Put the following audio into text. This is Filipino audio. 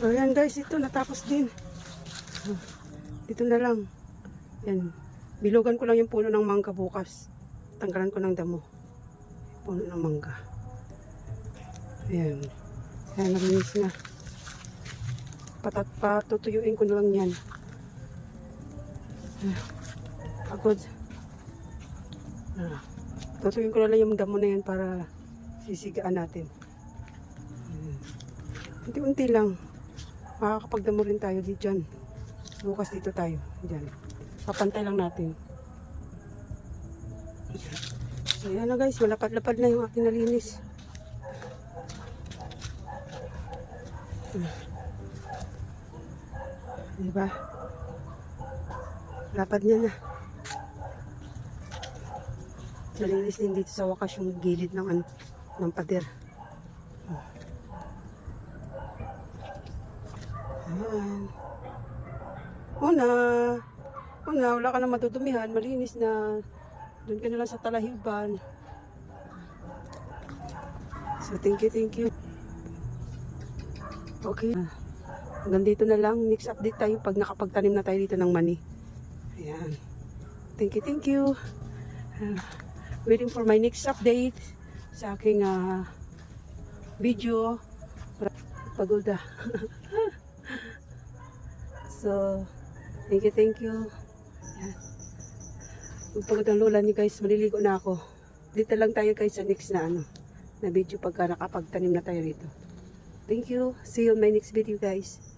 So yan guys, ito natapos din. Dito na lang. Yan. Bilugan ko lang yung puno ng mangga bukas. Tanggalan ko ng damo. Puno ng mangga. Ayan. Ayan, naminis na. Patutuyuin ko na lang yan. Pagod. Tutuyuin ko na lang yung damo na yan para sisigaan natin. Unti-unti lang. Makakapagdamo rin tayo dito dyan. Bukas dito tayo. Dyan. Papantay lang natin. So yan na guys. Malapad-lapad na yung aking nalinis. Diba? Lapad niya na. Nalinis din dito sa wakas yung gilid ng pader. Ayan. Una, wala ka na matutumihan, malinis na. Doon ka na lang sa talahiban. So, thank you. Okay. Hanggang dito na lang. Next update tayo pag nakapagtanim na tayo dito ng mani. Ayan. Thank you. Waiting for my next update sa aking video. Pagoda. So, thank you. Ayan. Pagod ang lola niyo guys, maliligo na ako. Dito lang tayo guys sa next na video pagka nakapagtanim na tayo rito. Thank you. See you in my next video guys.